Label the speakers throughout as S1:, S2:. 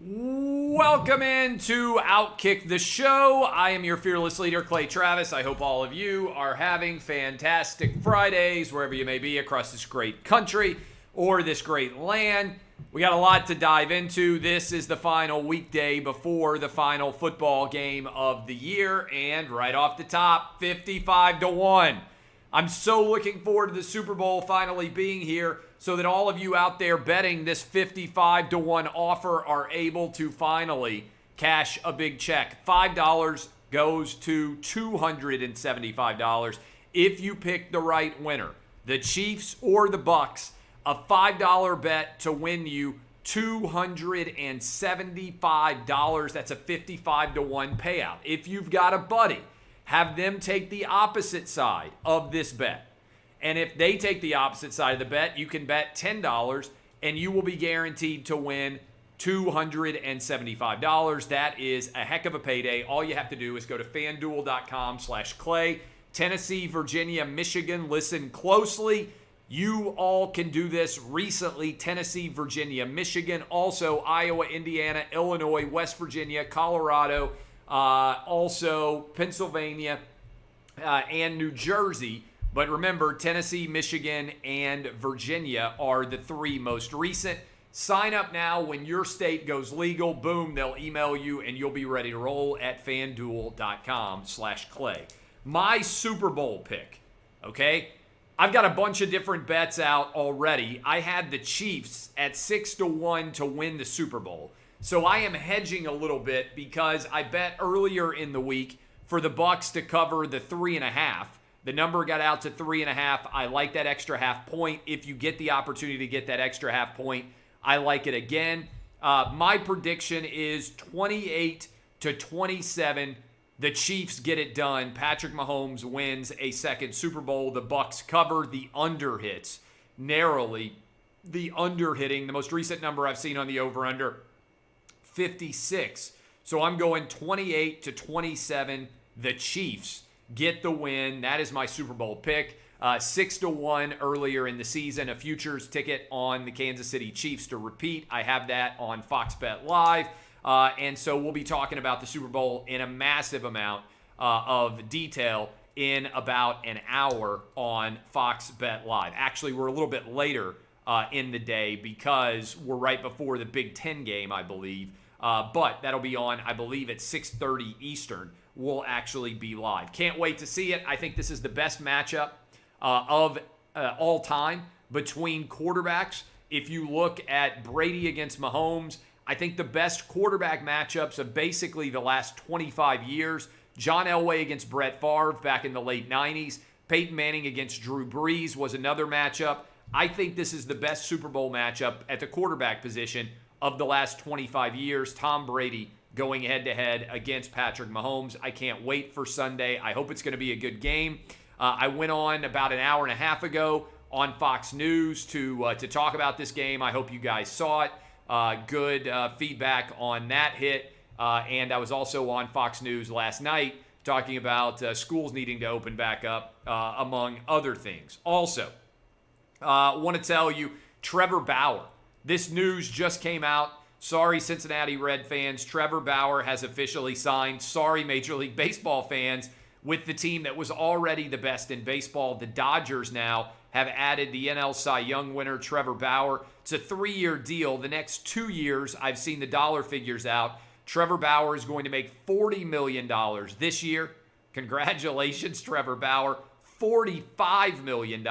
S1: Welcome into OutKick the Show. I am your fearless leader, Clay Travis. I hope all of you are having fantastic Fridays, wherever you may be across this great country or this great land. We got a lot to dive into. This is the final weekday before the final football game of the year, and right off the top, 55-1. I'm so looking forward to the Super Bowl finally being here, so that all of you out there betting this 55-1 offer are able to finally cash a big check. $5 goes to $275 if you pick the right winner, the Chiefs or the Bucks. A $5 bet to win you $275. That's a 55-1 payout. If you've got a buddy, have them take the opposite side of this bet. And if they take the opposite side of the bet, you can bet $10 and you will be guaranteed to win $275. That is a heck of a payday. All you have to do is go to fanduel.com/Clay. Tennessee, Virginia, Michigan. Listen closely. You all can do this recently. Tennessee, Virginia, Michigan. Also Iowa, Indiana, Illinois, West Virginia, Colorado. Also Pennsylvania and New Jersey. But remember, Tennessee, Michigan, and Virginia are the three most recent. Sign up now. When your state goes legal, boom, they'll email you and you'll be ready to roll at fanduel.com/Clay. My Super Bowl pick, okay? I've got a bunch of different bets out already. I had the Chiefs at 6-1 to win the Super Bowl. So I am hedging a little bit because I bet earlier in the week for the Bucks to cover the 3.5. The number got out to 3.5. I like that extra half point. If you get the opportunity to get that extra half point, I like it again. My prediction is 28-27. The Chiefs get it done. Patrick Mahomes wins a second Super Bowl. The Bucks cover. The under hits narrowly. The under hitting, the most recent number I've seen on the over-under, 56. So I'm going 28-27. The Chiefs get the win. That is my Super Bowl pick. 6-1 earlier in the season. A futures ticket on the Kansas City Chiefs to repeat. I have that on Fox Bet Live. And so we'll be talking about the Super Bowl in a massive amount of detail in about an hour on Fox Bet Live. Actually, we're a little bit later in the day because we're right before the Big Ten game, I believe. But that'll be on, I believe, at 6:30 Eastern. Will actually be live. Can't wait to see it. I think this is the best matchup of all time between quarterbacks. If you look at Brady against Mahomes, I think the best quarterback matchups of basically the last 25 years. John Elway against Brett Favre back in the late 90s. Peyton Manning against Drew Brees was another matchup. I think this is the best Super Bowl matchup at the quarterback position of the last 25 years. Tom Brady going head-to-head against Patrick Mahomes. I can't wait for Sunday. I hope it's going to be a good game. I went on about an hour and a half ago on Fox News to talk about this game. I hope you guys saw it. Good feedback on that hit. And I was also on Fox News last night talking about schools needing to open back up, among other things. Also, want to tell you, Trevor Bauer. This news just came out. Sorry, Cincinnati Red fans. Trevor Bauer has officially signed. Sorry, Major League Baseball fans, with the team that was already the best in baseball. The Dodgers now have added the NL Cy Young winner, Trevor Bauer. It's a 3-year deal. The next 2 years, I've seen the dollar figures out. Trevor Bauer is going to make $40 million this year. Congratulations, Trevor Bauer. $45 million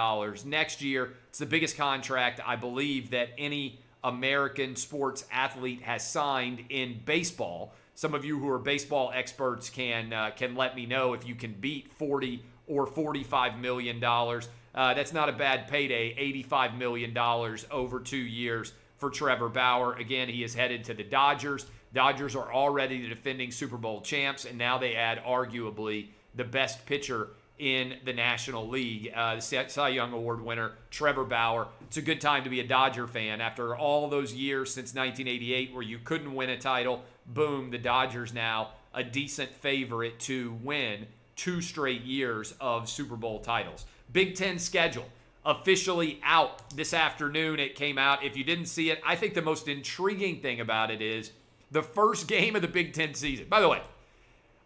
S1: next year. It's the biggest contract, I believe, that any American sports athlete has signed in baseball. Some of you who are baseball experts can let me know if you can beat $40 or $45 million. That's not a bad payday, $85 million over 2 years for Trevor Bauer. Again, he is headed to the Dodgers. Dodgers are already the defending Super Bowl champs, and now they add arguably the best pitcher in the National League, the Cy Young Award winner, Trevor Bauer. It's a good time to be a Dodger fan after all those years since 1988 where you couldn't win a title. Boom, the Dodgers now a decent favorite to win 2 straight years of Super Bowl titles. Big Ten schedule officially out this afternoon. It came out. If you didn't see it, I think the most intriguing thing about it is The first game of the Big Ten season. By the way,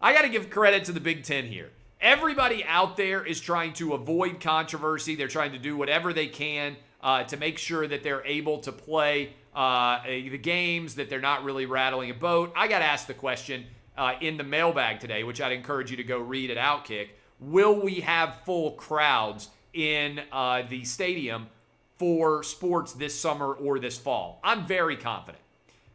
S1: I got to give credit to the Big Ten here. Everybody out there is trying to avoid controversy. They're trying to do whatever they can to make sure that they're able to play the games, that they're not really rattling a boat. I got to ask the question in the mailbag today, which I'd encourage you to go read at OutKick. Will we have full crowds in the stadium for sports this summer or this fall? I'm very confident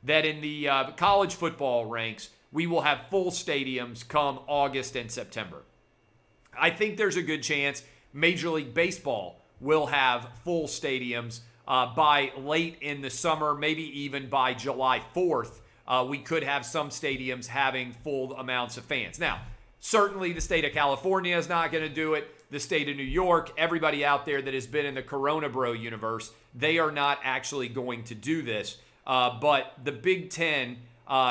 S1: that in the college football ranks, we will have full stadiums come August and September. I think there's a good chance Major League Baseball will have full stadiums by late in the summer, maybe even by July 4th. We could have some stadiums having full amounts of fans. Now, certainly the state of California is not going to do it. The state of New York, everybody out there that has been in the Corona Bro universe, they are not actually going to do this. But the Big Ten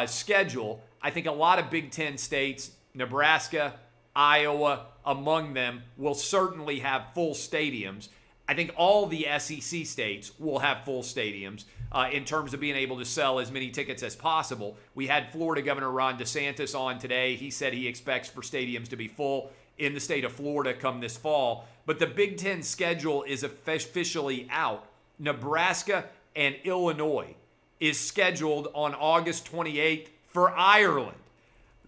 S1: schedule, I think a lot of Big Ten states, Nebraska, Iowa, among them, will certainly have full stadiums. I think all the SEC states will have full stadiums in terms of being able to sell as many tickets as possible. We had Florida Governor Ron DeSantis on today. He said he expects for stadiums to be full in the state of Florida come this fall. But the Big Ten schedule is officially out. Nebraska and Illinois is scheduled on August 28th for Ireland.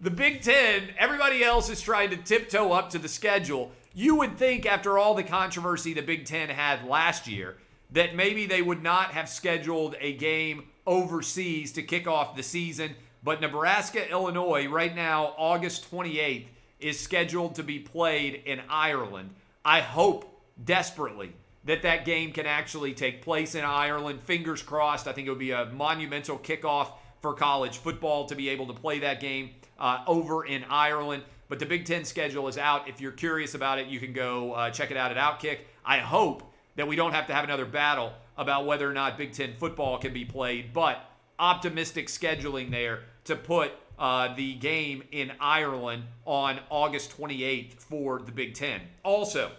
S1: The Big Ten, everybody else is trying to tiptoe up to the schedule. You would think after all the controversy the Big Ten had last year that maybe they would not have scheduled a game overseas to kick off the season. But Nebraska, Illinois, right now, August 28th, is scheduled to be played in Ireland. I hope desperately that that game can actually take place in Ireland. Fingers crossed. I think it would be a monumental kickoff for college football to be able to play that game over in Ireland. But the Big Ten schedule is out. If you're curious about it, you can go check it out at OutKick. I hope that we don't have to have another battle about whether or not Big Ten football can be played, but optimistic scheduling there to put the game in Ireland on August 28th for the Big Ten. Also,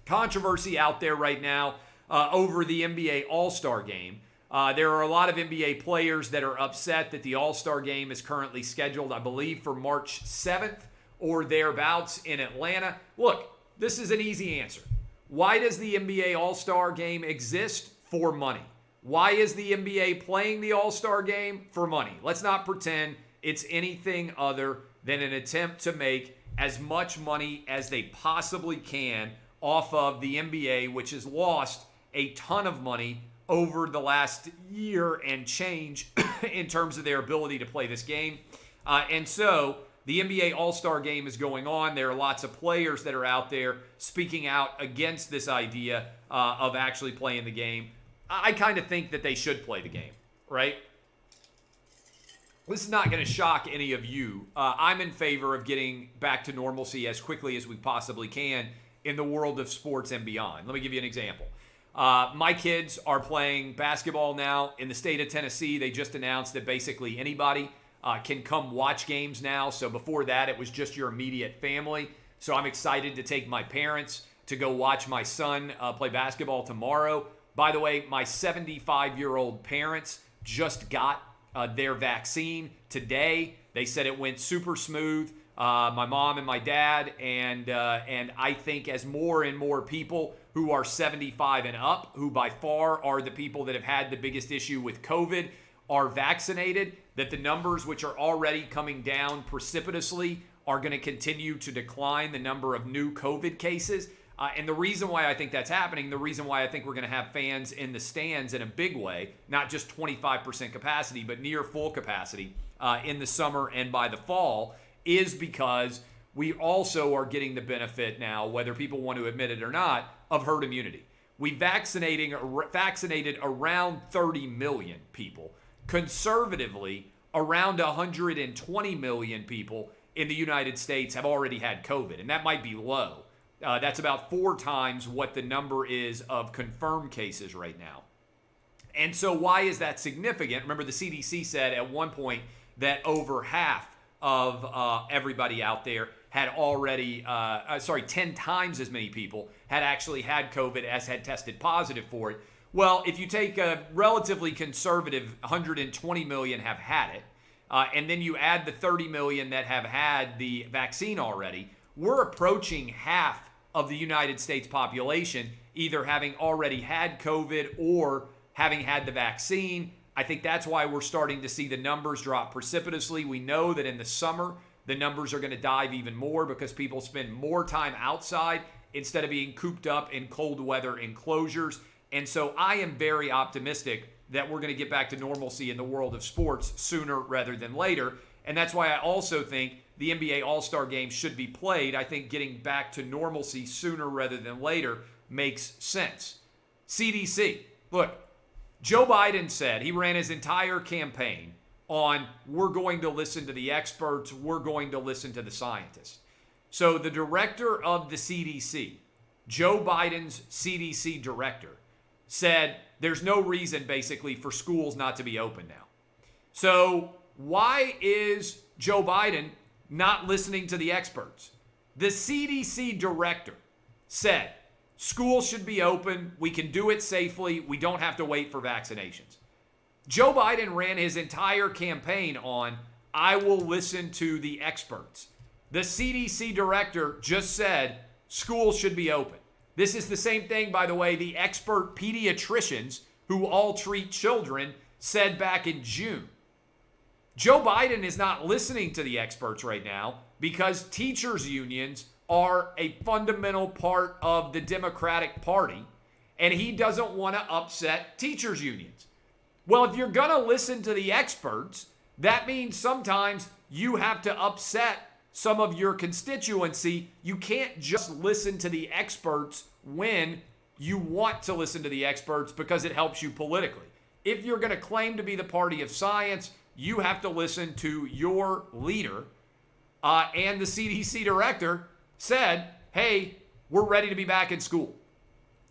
S1: controversy out there right now over the NBA All-Star Game. There are a lot of NBA players that are upset that the All-Star Game is currently scheduled, I believe, for March 7th or thereabouts in Atlanta. Look, this is an easy answer. Why does the NBA All-Star Game exist? For money. Why is the NBA playing the All-Star Game? For money. Let's not pretend it's anything other than an attempt to make as much money as they possibly can off of the NBA, which has lost a ton of money over the last year and change in terms of their ability to play this game. And so the NBA All-Star Game is going on. There are lots of players that are out there speaking out against this idea of actually playing the game. I kind of think that they should play the game, right? This is not going to shock any of you. I'm in favor of getting back to normalcy as quickly as we possibly can in the world of sports and beyond. Let me give you an example. My kids are playing basketball now in the state of Tennessee. They just announced that basically anybody can come watch games now. So before that, it was just your immediate family. So I'm excited to take my parents to go watch my son play basketball tomorrow. By the way, my 75-year-old parents just got their vaccine today. They said it went super smooth. My mom and my dad, and I think as more and more people who are 75 and up, who by far are the people that have had the biggest issue with COVID, are vaccinated, that the numbers, which are already coming down precipitously, are going to continue to decline the number of new COVID cases. And the reason why I think that's happening, the reason why I think we're going to have fans in the stands in a big way, not just 25% capacity, but near full capacity in the summer and by the fall, is because we also are getting the benefit now, whether people want to admit it or not, of herd immunity. We vaccinated around 30 million people. Conservatively, around 120 million people in the United States have already had COVID, and that might be low. That's about 4 times what the number is of confirmed cases right now. And so why is that significant? Remember, the CDC said at one point that over half of everybody out there had already, 10 times as many people had actually had COVID as had tested positive for it. Well, if you take a relatively conservative 120 million have had it, and then you add the 30 million that have had the vaccine already, we're approaching half of the United States population either having already had COVID or having had the vaccine. I think that's why we're starting to see the numbers drop precipitously. We know that in the summer, the numbers are going to dive even more because people spend more time outside instead of being cooped up in cold weather enclosures. And so I am very optimistic that we're going to get back to normalcy in the world of sports sooner rather than later. And that's why I also think the NBA All-Star Game should be played. I think getting back to normalcy sooner rather than later makes sense. CDC. Look, Joe Biden said he ran his entire campaign on we're going to listen to the experts, we're going to listen to the scientists. So the director of the CDC, Joe Biden's CDC director, said there's no reason basically for schools not to be open now. So why is Joe Biden not listening to the experts? The CDC director said schools should be open. We can do it safely. We don't have to wait for vaccinations. Joe Biden ran his entire campaign on, I will listen to the experts. The CDC director just said schools should be open. This is the same thing, by the way, the expert pediatricians who all treat children said back in June. Joe Biden is not listening to the experts right now because teachers' unions are a fundamental part of the Democratic Party, and he doesn't want to upset teachers' unions. Well, if you're going to listen to the experts, that means sometimes you have to upset some of your constituency. You can't just listen to the experts when you want to listen to the experts because it helps you politically. If you're going to claim to be the party of science, you have to listen to your leader. And the CDC director said, hey, we're ready to be back in school.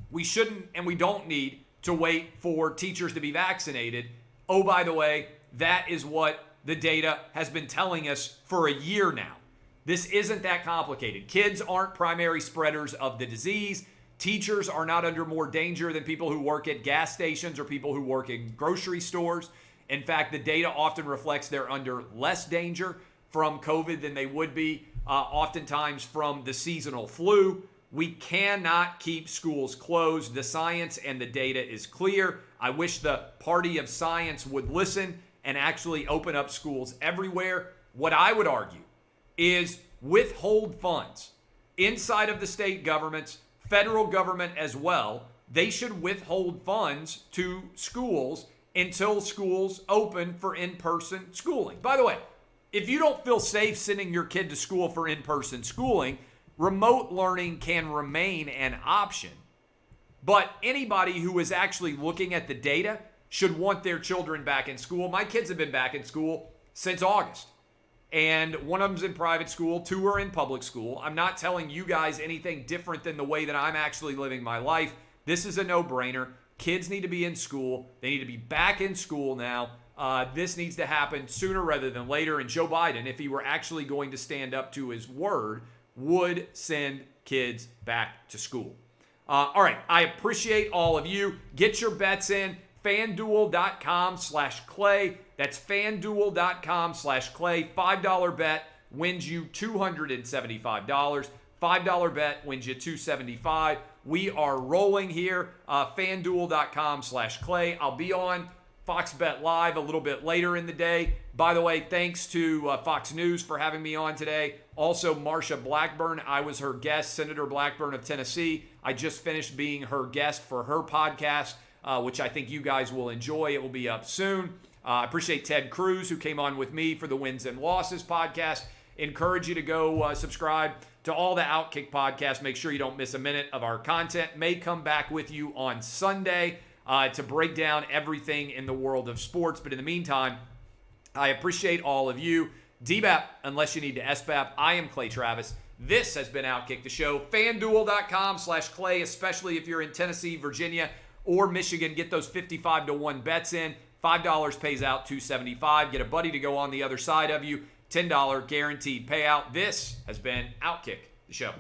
S1: We shouldn't and we don't need to wait for teachers to be vaccinated. Oh, by the way, that is what the data has been telling us for a year now. This isn't that complicated. Kids aren't primary spreaders of the disease. Teachers are not under more danger than people who work at gas stations or people who work in grocery stores. In fact, the data often reflects they're under less danger from COVID than they would be oftentimes from the seasonal flu. We cannot keep schools closed. The science and the data is clear. I wish the party of science would listen and actually open up schools everywhere. What I would argue is withhold funds inside of the state governments, federal government as well. They should withhold funds to schools until schools open for in-person schooling. By the way, if you don't feel safe sending your kid to school for in-person schooling, remote learning can remain an option. But anybody who is actually looking at the data should want their children back in school. My kids have been back in school since August. And one of them's in private school, 2 are in public school. I'm not telling you guys anything different than the way that I'm actually living my life. This is a no-brainer. Kids need to be in school. They need to be back in school now. This needs to happen sooner rather than later. And Joe Biden, if he were actually going to stand up to his word, would send kids back to school. All right, I appreciate all of you. Get your bets in. FanDuel.com/Clay. That's FanDuel.com/Clay. $5 bet wins you $275. $5 bet wins you $275. We are rolling here. FanDuel.com/Clay. I'll be on Fox Bet Live a little bit later in the day. By the way, thanks to Fox News for having me on today. Also, Marsha Blackburn. I was her guest, Senator Blackburn of Tennessee. I just finished being her guest for her podcast, which I think you guys will enjoy. It will be up soon. I appreciate Ted Cruz, who came on with me for the Wins and Losses podcast. Encourage you to go subscribe to all the OutKick podcasts. Make sure you don't miss a minute of our content. May come back with you on Sunday to break down everything in the world of sports. But in the meantime, I appreciate all of you. DBAP, unless you need to SBAP. I am Clay Travis. This has been OutKick the Show. FanDuel.com/Clay, especially if you're in Tennessee, Virginia, or Michigan. Get those 55-1 bets in. $5 pays out $275. Get a buddy to go on the other side of you. $10 guaranteed payout. This has been OutKick the Show.